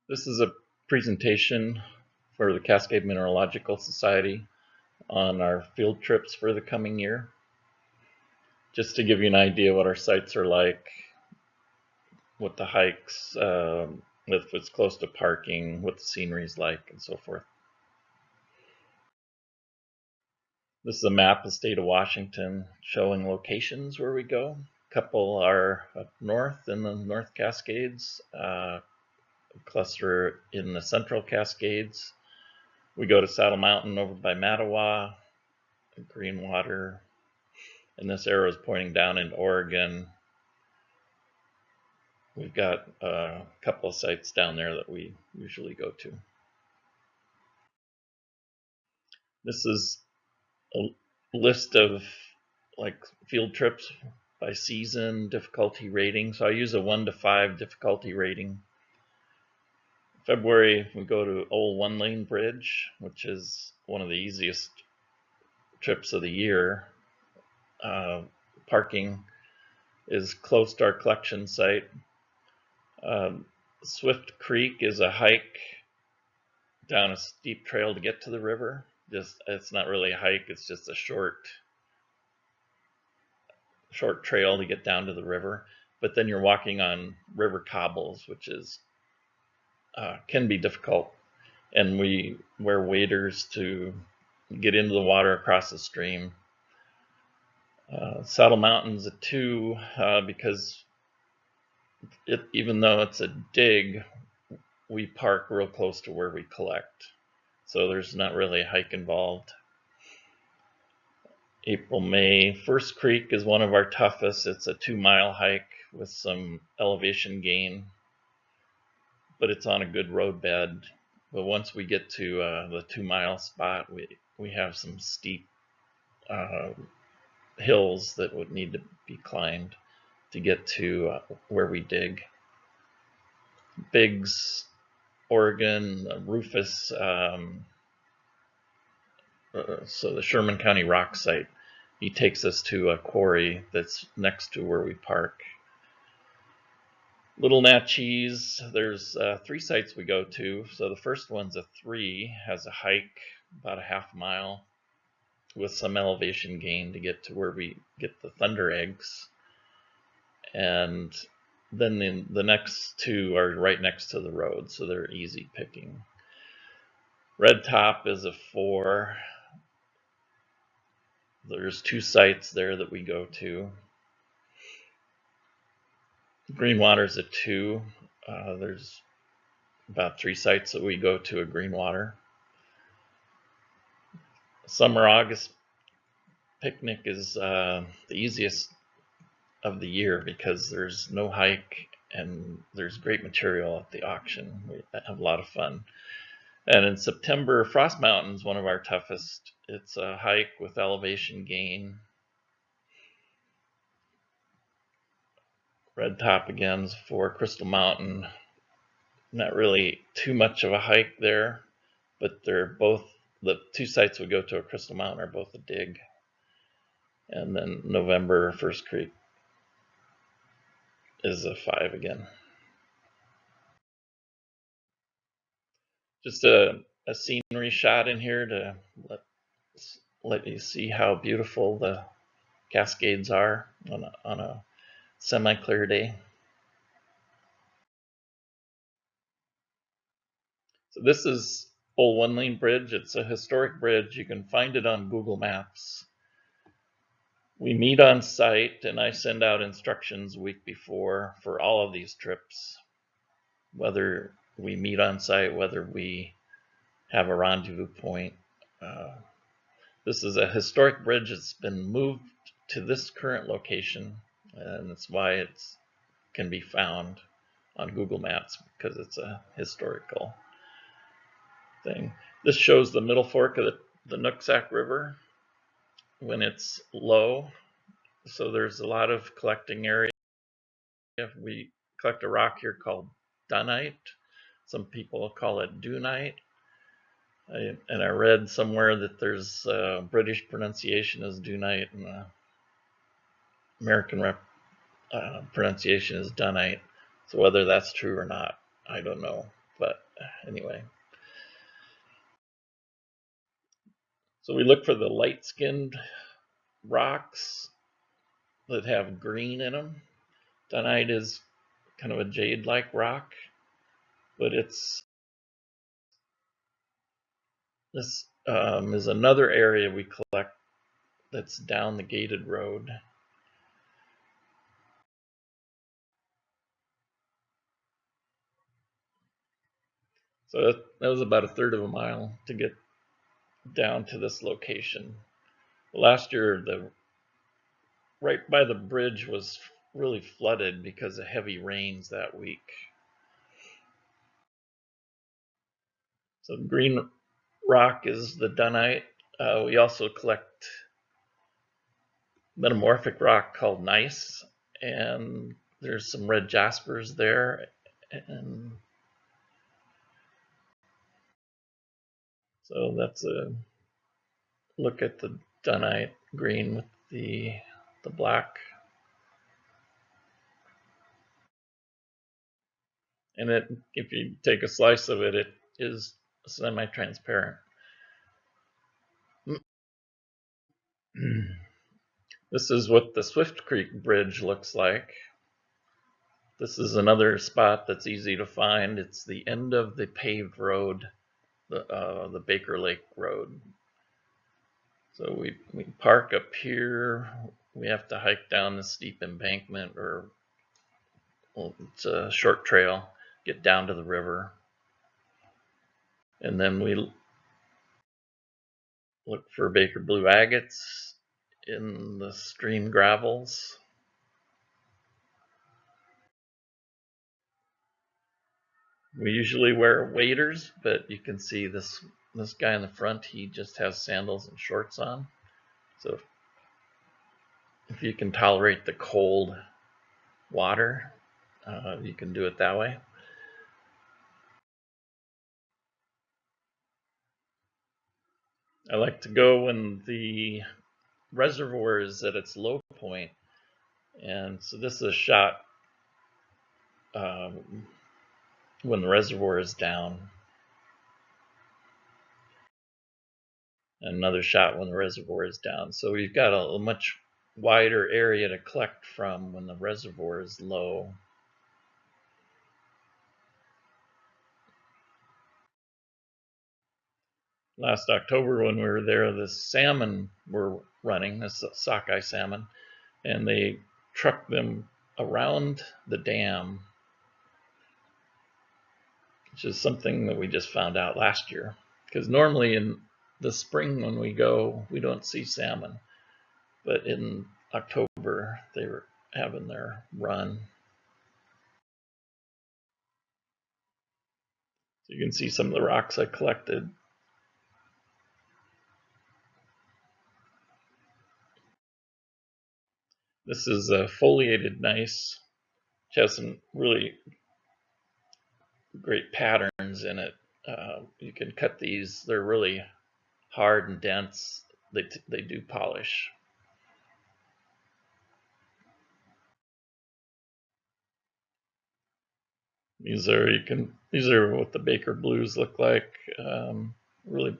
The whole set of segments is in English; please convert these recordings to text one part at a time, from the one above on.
This is a presentation for the Cascade Mineralogical Society on our field trips for the coming year. Just to give you an idea what our sites are like, what the hikes, if it's close to parking, what the scenery is like, and so forth. This is a map of the state of Washington showing locations where we go. A couple are up north in the North Cascades, a cluster in the Central Cascades. We go to Saddle Mountain over by Mattawa, Greenwater, and this arrow is pointing down into Oregon. We've got a couple of sites down there that we usually go to. This is a list of like field trips by season, difficulty rating. So I use a 1 to 5 difficulty rating. February, we go to Old One Lane Bridge, which is one of the easiest trips of the year. Parking is close to our collection site. Swift Creek is a hike down a steep trail to get to the river. It's not really a hike, it's just a short trail to get down to the river. But then you're walking on river cobbles, which is can be difficult. And we wear waders to get into the water across the stream. Saddle Mountain's a 2 because even though it's a dig, we park real close to where we collect. So there's not really a hike involved. April, May, First Creek is one of our toughest. It's a 2-mile hike with some elevation gain, but it's on a good road bed. But once we get to the 2-mile spot, we have some steep hills that would need to be climbed to get to where we dig. Biggs, Oregon, Rufus, so the Sherman County rock site, he takes us to a quarry that's next to where we park. Little Natchez, there's 3 sites we go to. So the first one's a 3, has a hike about a half mile with some elevation gain to get to where we get the thunder eggs. And then the next 2 are right next to the road, so they're easy picking. Red Top is a 4. There's 2 sites there that we go to. Greenwater's a 2. There's about 3 sites that we go to at Greenwater. Summer August picnic is the easiest of the year because there's no hike and there's great material at the auction. We have a lot of fun. And in September, Frost Mountain's one of our toughest. It's a hike with elevation gain. Red Top again is for Crystal Mountain. Not really too much of a hike there, but they're both, the 2 sites we go to at Crystal Mountain are both a dig. And then November, First Creek is a 5 again. Just a scenery shot in here to let you see how beautiful the Cascades are on a semi-clear day. So this is Old One Lane Bridge. It's a historic bridge. You can find it on Google Maps. We meet on site, and I send out instructions a week before for all of these trips, whether we meet on site, whether we have a rendezvous point. This is a historic bridge. It's been moved to this current location, and that's why it can be found on Google Maps, because it's a historical thing. This shows the middle fork of the Nooksack River when it's low. So there's a lot of collecting area. We collect a rock here called dunite. Some people call it dunite. And I read somewhere that there's British pronunciation is dunite and American pronunciation is dunite. So whether that's true or not, I don't know. But anyway, so we look for the light-skinned rocks that have green in them. Dunite is kind of a jade-like rock, but this is another area we collect that's down the gated road. So that was about a third of a mile to get down to this location. Last year, right by the bridge was really flooded because of heavy rains that week. So green rock is the dunite. We also collect metamorphic rock called gneiss, and there's some red jaspers there. And so that's a look at the dunite green with the black. And if you take a slice of it, it is semi-transparent. This is what the Swift Creek Bridge looks like. This is another spot that's easy to find. It's the end of the paved road, the Baker Lake Road. So we park up here. We have to hike down the steep embankment, or it's a short trail, get down to the river. And then we look for Baker blue agates in the stream gravels. We usually wear waders, but you can see this guy in the front, he just has sandals and shorts on. So if you can tolerate the cold water, you can do it that way. I like to go when the reservoir is at its low point. And so this is a shot when the reservoir is down. Another shot when the reservoir is down. So we've got a much wider area to collect from when the reservoir is low. Last October when we were there, the salmon were running, this sockeye salmon, and they trucked them around the dam, which is something that we just found out last year. Because normally in the spring when we go, we don't see salmon. But in October, they were having their run. So you can see some of the rocks I collected. This is a foliated gneiss, which has some really great patterns in it. You can cut these, they're really hard and dense. They do polish. These are what the Baker Blues look like. Really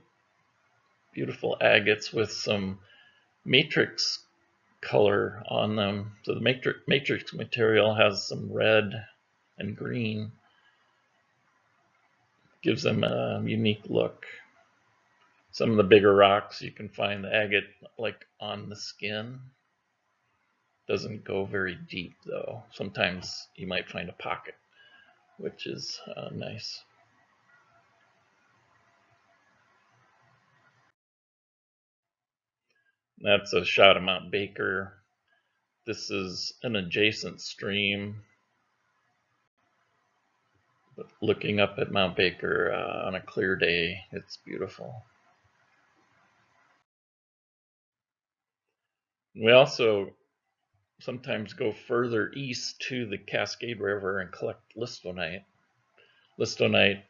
beautiful agates with some matrix color on them. So the matrix material has some red and green, gives them a unique look. Some of the bigger rocks, you can find the agate like on the skin. Doesn't go very deep though. Sometimes you might find a pocket, which is nice. That's a shot of Mount Baker. This is an adjacent stream, but looking up at Mount Baker on a clear day, it's beautiful. We also sometimes go further east to the Cascade River and collect listonite. Listonite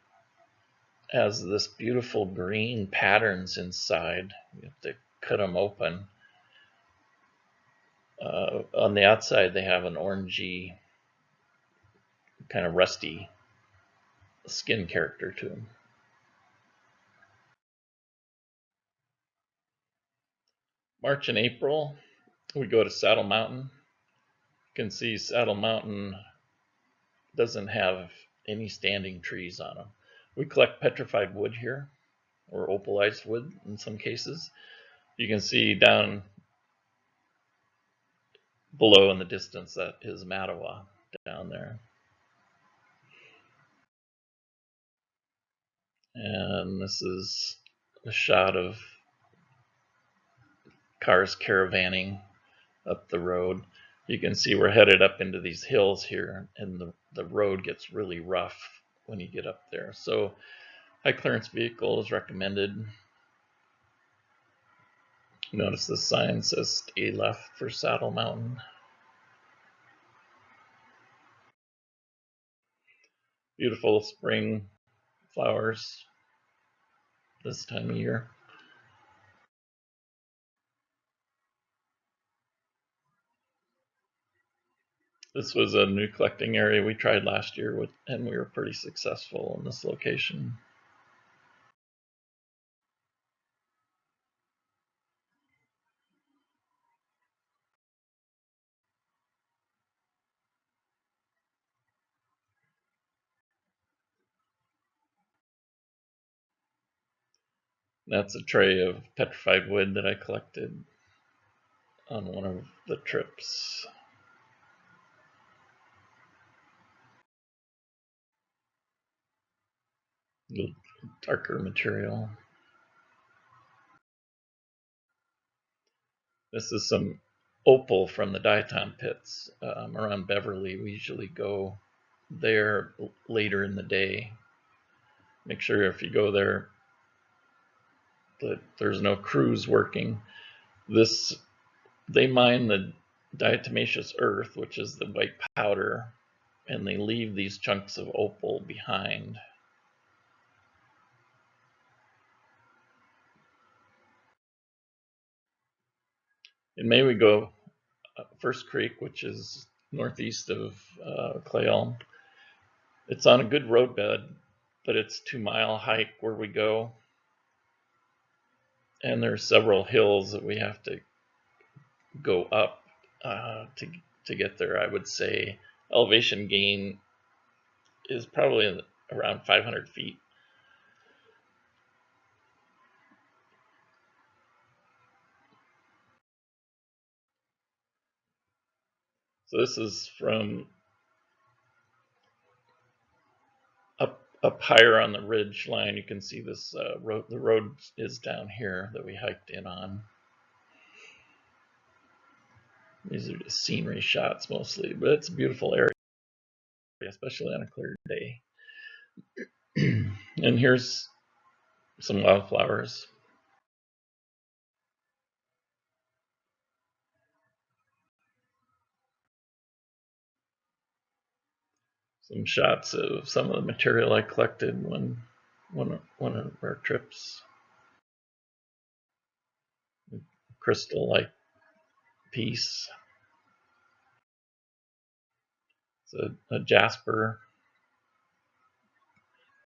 has this beautiful green patterns inside. You have to cut them open. On the outside, they have an orangey, kind of rusty skin character to them. March and April, we go to Saddle Mountain. You can see Saddle Mountain doesn't have any standing trees on them. We collect petrified wood here, or opalized wood in some cases. You can see down below in the distance that is Mattawa down there. And this is a shot of cars caravanning up the road. You can see we're headed up into these hills here, and the road gets really rough when you get up there. So high clearance vehicle is recommended. Notice the sign says stay left for Saddle Mountain. Beautiful spring flowers this time of year. This was a new collecting area we tried last year, and we were pretty successful in this location. That's a tray of petrified wood that I collected on one of the trips. The darker material. This is some opal from the diatom pits around Beverly. We usually go there later in the day. Make sure if you go there that there's no crews working. They mine the diatomaceous earth, which is the white powder, and they leave these chunks of opal behind. In May we go First Creek, which is northeast of Clay Elm. It's on a good roadbed, but it's 2-mile hike where we go. And there's several hills that we have to go up to get there. I would say elevation gain is probably around 500 feet. So this is from up higher on the ridge line. You can see this road. The road is down here that we hiked in on. These are just scenery shots mostly, but it's a beautiful area, especially on a clear day. And here's some wildflowers. Some shots of some of the material I collected one of our trips. Crystal-like piece. It's a jasper,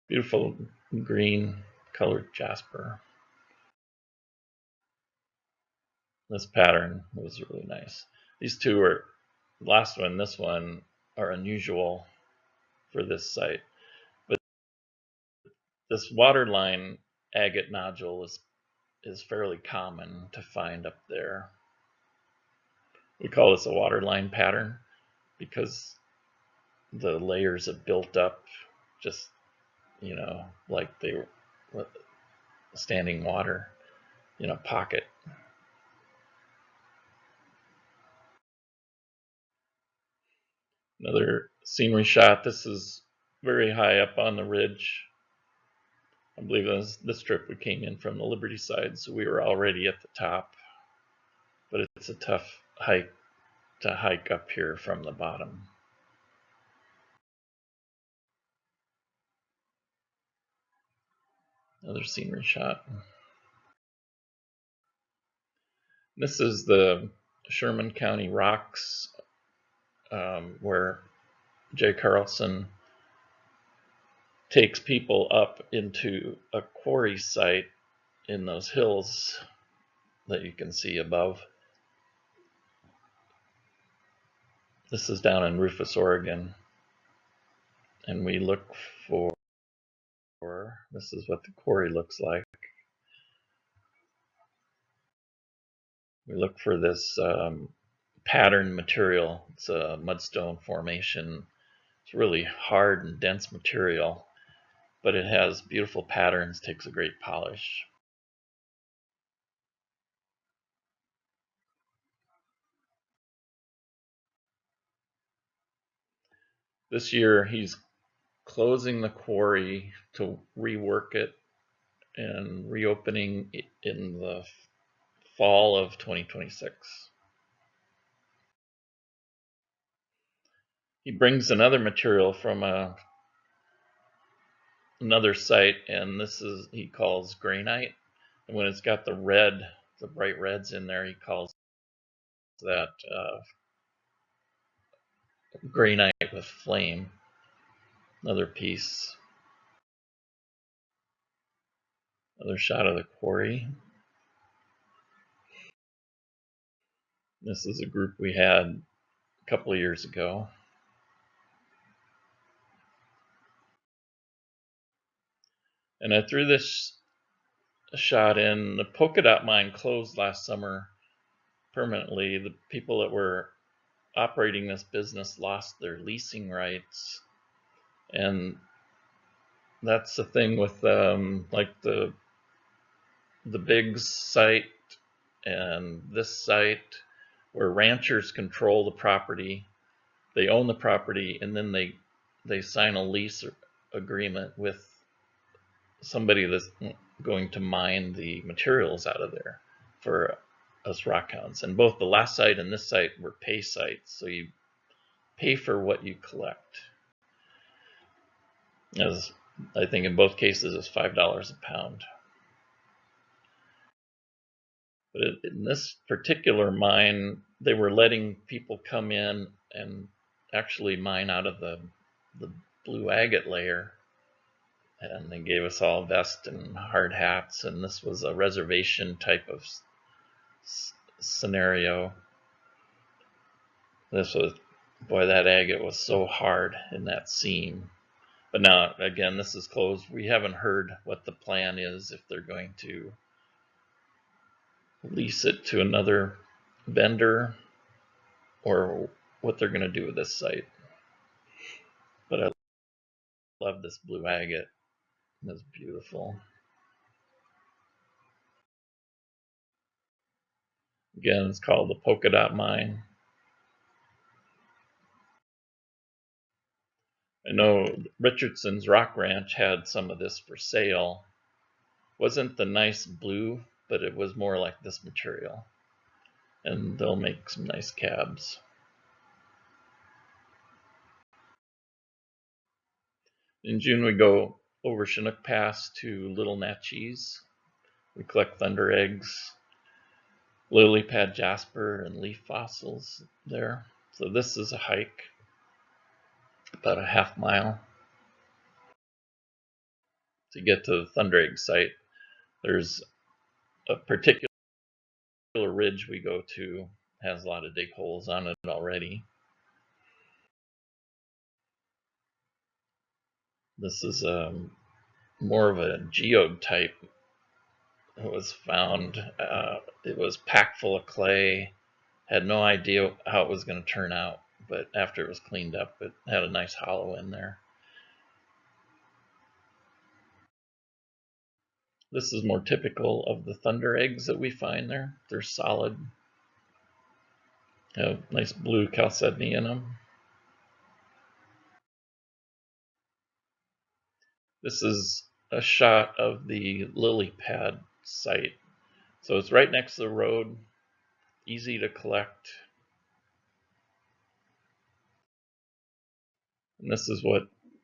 beautiful green colored jasper. This pattern was really nice. These two are, the last one, this one, are unusual for this site. But this waterline agate nodule is fairly common to find up there. We call this a waterline pattern because the layers have built up just, like they were standing water in a pocket. Another scenery shot. This is very high up on the ridge. I believe this trip we came in from the Liberty side, so we were already at the top. But it's a tough hike to hike up here from the bottom. Another scenery shot. This is the Sherman County Rocks, where Jay Carlson takes people up into a quarry site in those hills that you can see above. This is down in Rufus, Oregon, and we look for, this is what the quarry looks like. We look for this pattern material. It's a mudstone formation. It's really hard and dense material, but it has beautiful patterns, takes a great polish. This year he's closing the quarry to rework it and reopening in the fall of 2026. He brings another material from another site, and this is, he calls granite. And when it's got the red, the bright reds in there, he calls that granite with flame. Another piece. Another shot of the quarry. This is a group we had a couple of years ago. And I threw this shot in. The polka dot mine closed last summer permanently. The people that were operating this business lost their leasing rights. And that's the thing with like the Biggs site and this site, where ranchers control the property. They own the property, and then they sign a lease agreement with somebody that's going to mine the materials out of there for us rockhounds. And both the last site and this site were pay sites, so you pay for what you collect. As I think in both cases it's $5 a pound. But in this particular mine, they were letting people come in and actually mine out of the blue agate layer. And they gave us all vests and hard hats, and this was a reservation type of scenario. This was, boy, that agate was so hard in that seam. But now, again, this is closed. We haven't heard what the plan is, if they're going to lease it to another vendor or what they're going to do with this site. But I love this blue agate. It's beautiful. Again, it's called the Polka Dot Mine. I know Richardson's Rock Ranch had some of this for sale. Wasn't the nice blue, but it was more like this material. And they'll make some nice cabs. In June, we go over Chinook Pass to Little Natchez. We collect thunder eggs, lily pad jasper, and leaf fossils there. So this is a hike, about a half mile. To get to the thunder egg site, there's a particular ridge we go to, has a lot of dig holes on it already. This is more of a geode type. It was found, it was packed full of clay. Had no idea how it was going to turn out, but after it was cleaned up, it had a nice hollow in there. This is more typical of the thunder eggs that we find there. They're solid, have nice blue chalcedony in them. This is a shot of the lily pad site. So it's right next to the road, easy to collect. And this is what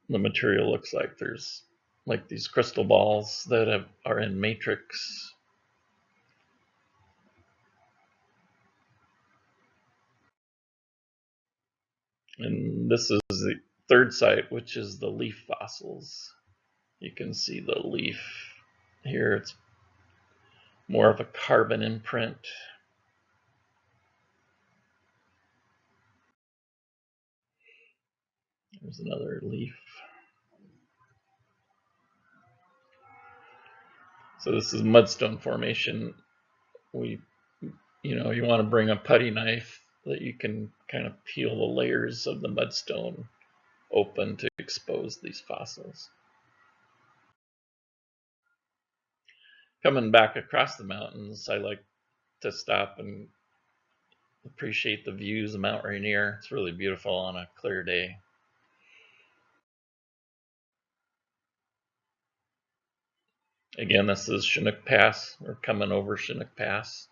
the material looks like. There's like these crystal balls that are in matrix. And this is the third site, which is the leaf fossils. You can see the leaf here. It's more of a carbon imprint. There's another leaf. So this is mudstone formation. You want to bring a putty knife that you can kind of peel the layers of the mudstone open to expose these fossils. Coming back across the mountains, I like to stop and appreciate the views of Mount Rainier. It's really beautiful on a clear day. Again, this is Chinook Pass. We're coming over Chinook Pass.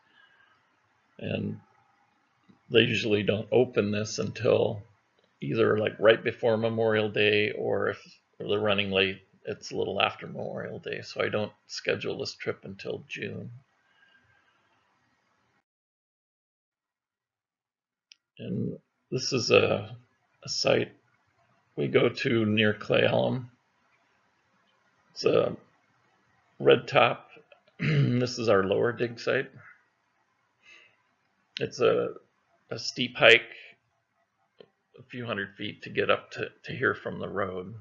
And they usually don't open this until either like right before Memorial Day, or if they're running late, it's a little after Memorial Day. So I don't schedule this trip until June. And this is a site we go to near Clay Elm. It's a red top. This is our lower dig site. It's a steep hike, a few hundred feet to get up to here from the road.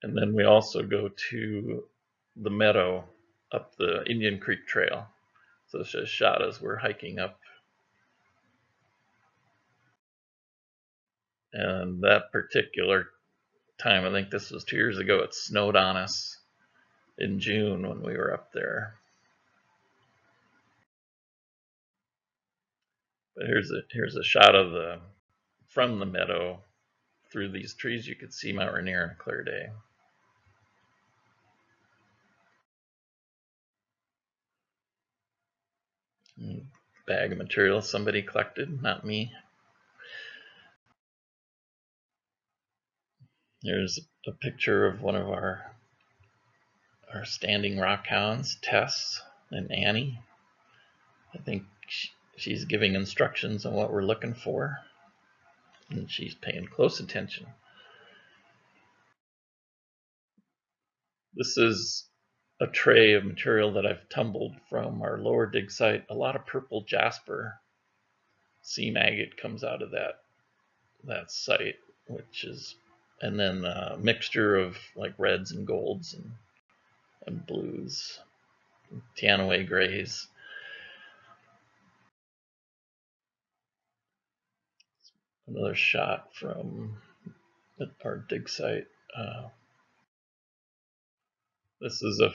And then we also go to the meadow up the Indian Creek Trail. So it's just shot as we're hiking up. And that particular time, I think this was 2 years ago, it snowed on us in June when we were up there. But here's a shot of from the meadow through these trees. You could see Mount Rainier on a clear day. Bag of material somebody collected, not me. Here's a picture of one of our standing rock hounds, Tess and Annie. I think she's giving instructions on what we're looking for, and she's paying close attention. This is a tray of material that I've tumbled from our lower dig site. A lot of purple jasper seam agate comes out of that site, and then a mixture of like reds and golds and blues, Tianaway grays. Another shot from our dig site. This is a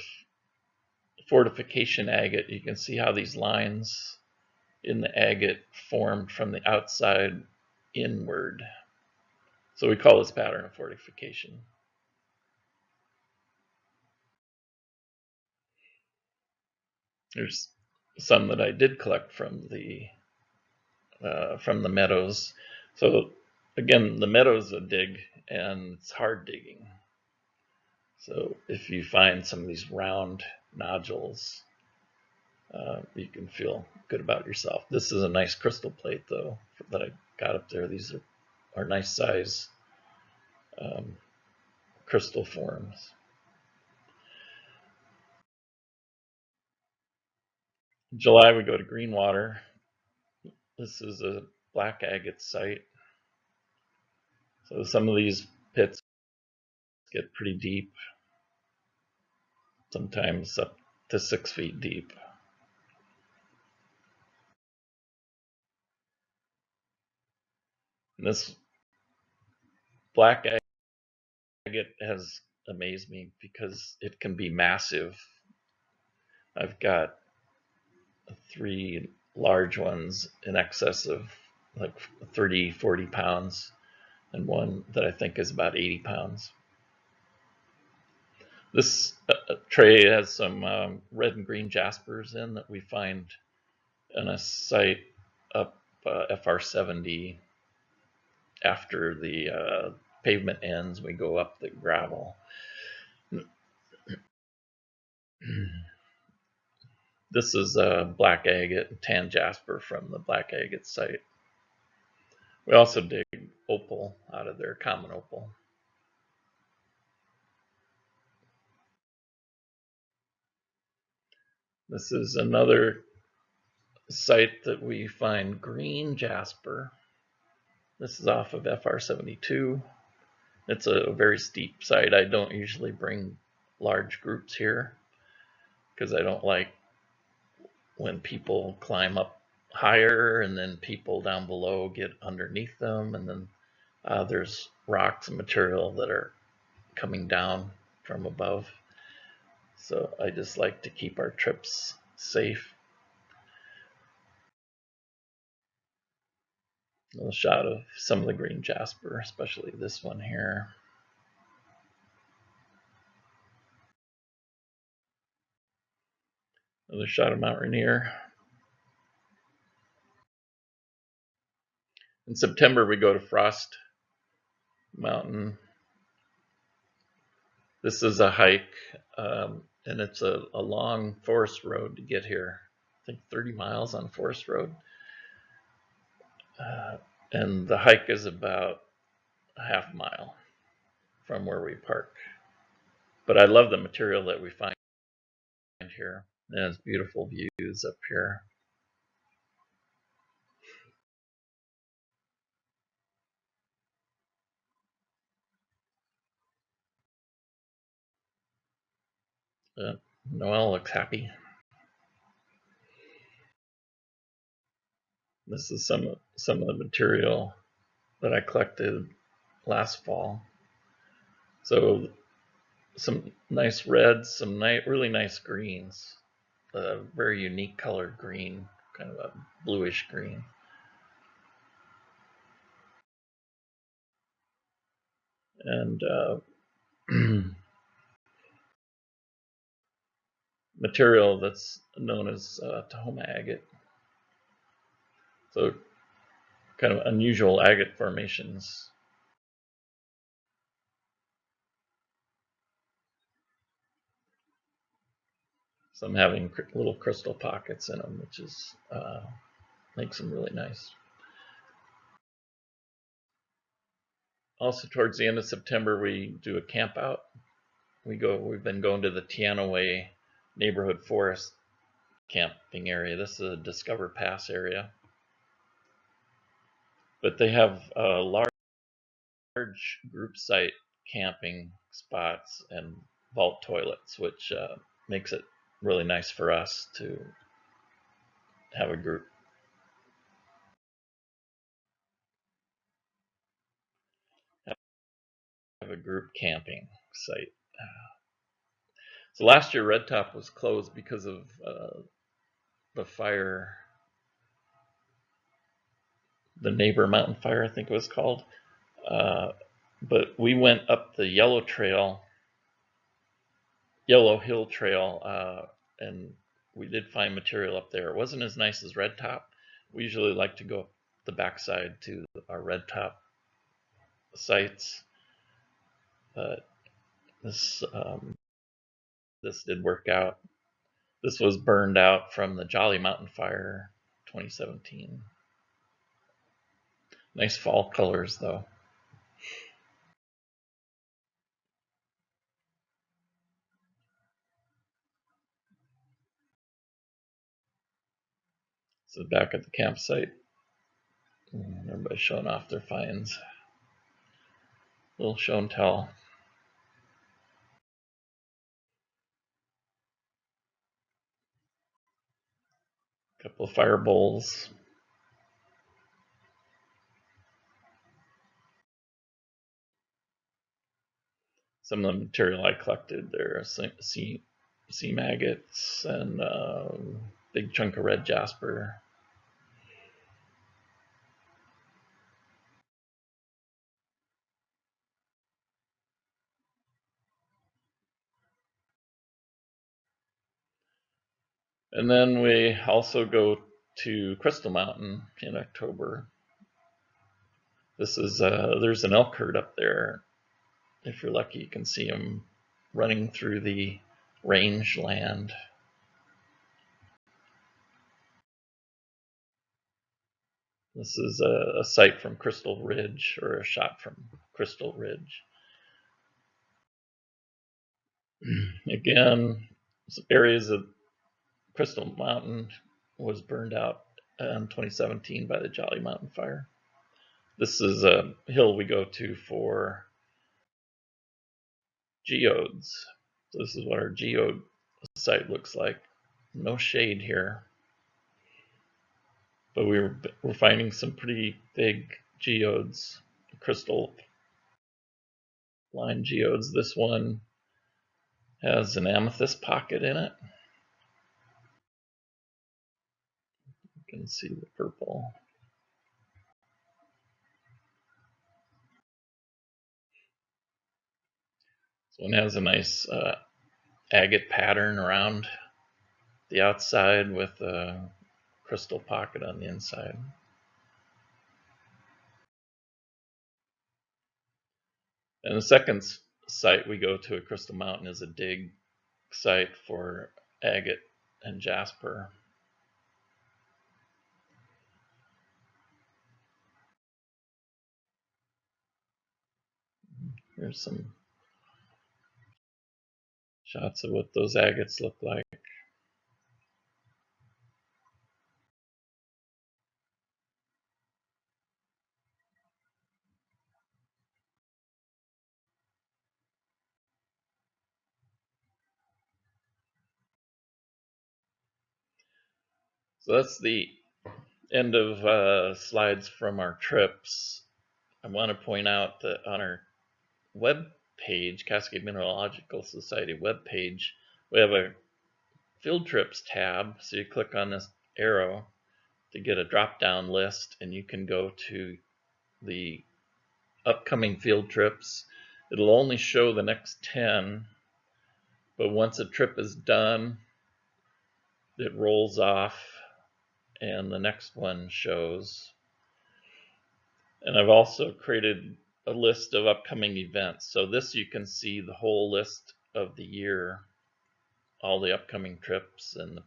fortification agate. You can see how these lines in the agate formed from the outside inward. So we call this pattern a fortification. There's some that I did collect from the meadows. So again, the meadow's a dig, and it's hard digging. So if you find some of these round nodules, you can feel good about yourself. This is a nice crystal plate, though, that I got up there. These are nice size crystal forms. In July, we go to Greenwater. This is a black agate site. So some of these pits get pretty deep, sometimes up to 6 feet deep. And this black agate has amazed me because it can be massive. I've got 3 large ones in excess of like 30, 40 pounds, and one that I think is about 80 pounds. This tray has some red and green jaspers in that we find in a site up FR70. After the pavement ends, we go up the gravel. This is black agate and tan jasper from the black agate site. We also dig opal out of their common opal. This is another site that we find green jasper. This is off of FR 72. It's a very steep site. I don't usually bring large groups here because I don't like when people climb up higher and then people down below get underneath them, and then there's rocks and material that are coming down from above. So I just like to keep our trips safe. A shot of some of the green jasper, especially this one here. Another shot of Mount Rainier. In September, we go to Frost Mountain. This is a hike, and it's a long forest road to get here. I think 30 miles on forest road. And the hike is about a half mile from where we park. But I love the material that we find here. It has beautiful views up here. Noel looks happy. This is some of the material that I collected last fall. So some nice reds, some really nice greens, a very unique colored green, kind of a bluish green. And material that's known as Tahoma agate. So kind of unusual agate formations. Some having little crystal pockets in them, which is makes them really nice. Also, towards the end of September, we do a camp out. We've been going to the Teanaway Neighborhood Forest camping area. This is a Discover Pass area. But they have large group site camping spots and vault toilets, which makes it really nice for us to have a group. Have a group camping site. So last year, Red Top was closed because of the fire, the Neighbor Mountain Fire, I think it was called. But we went up the Yellow Hill Trail, and we did find material up there. It wasn't as nice as Red Top. We usually like to go up the backside to our Red Top sites, but this did work out. This was burned out from the Jolly Mountain Fire 2017. Nice fall colors though. So back at the campsite, everybody's showing off their finds. Little show and tell. Couple of fire bowls. Some of the material I collected there, sea agates and big chunk of red jasper. And then we also go to Crystal Mountain in October. This is there's an elk herd up there. If you're lucky, you can see them running through the rangeland. This is a site from Crystal Ridge, or a shot from Crystal Ridge. Again, areas of Crystal Mountain was burned out in 2017 by the Jolly Mountain Fire. This is a hill we go to for geodes. So this is what our geode site looks like. No shade here, but we're finding some pretty big geodes, crystal line geodes. This one has an amethyst pocket in it. You can see the purple. This one has a nice agate pattern around the outside with a crystal pocket on the inside. And the second site we go to at Crystal Mountain is a dig site for agate and jasper. Here's some shots of what those agates look like. So that's the end of slides from our trips. I want to point out that on our web page, Cascade Mineralogical Society web page, we have a Field Trips tab. So you click on this arrow to get a drop-down list, and you can go to the upcoming field trips. It'll only show the next 10, but once a trip is done, it rolls off and the next one shows. And I've also created a list of upcoming events. So this, you can see the whole list of the year, all the upcoming trips, and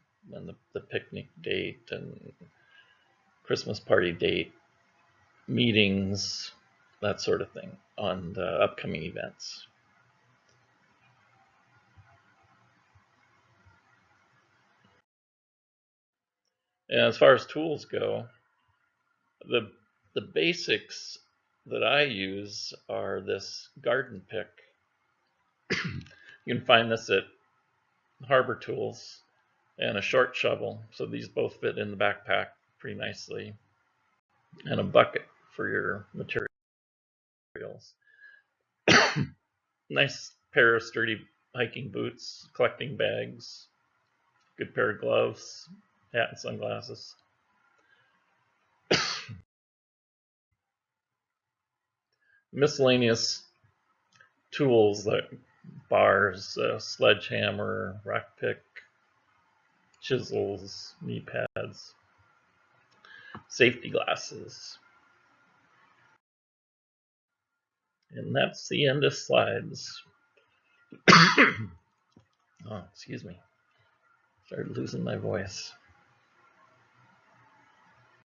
the picnic date and Christmas party date, meetings, that sort of thing on the upcoming events. And as far as tools go, the basics that I use are this garden pick. You can find this at Harbor Tools, and a short shovel. So these both fit in the backpack pretty nicely, and a bucket for your materials. Nice pair of sturdy hiking boots, collecting bags, good pair of gloves, hat and sunglasses. Miscellaneous tools like bars, sledgehammer, rock pick, chisels, knee pads, safety glasses. And that's the end of slides. Oh, excuse me. Started losing my voice.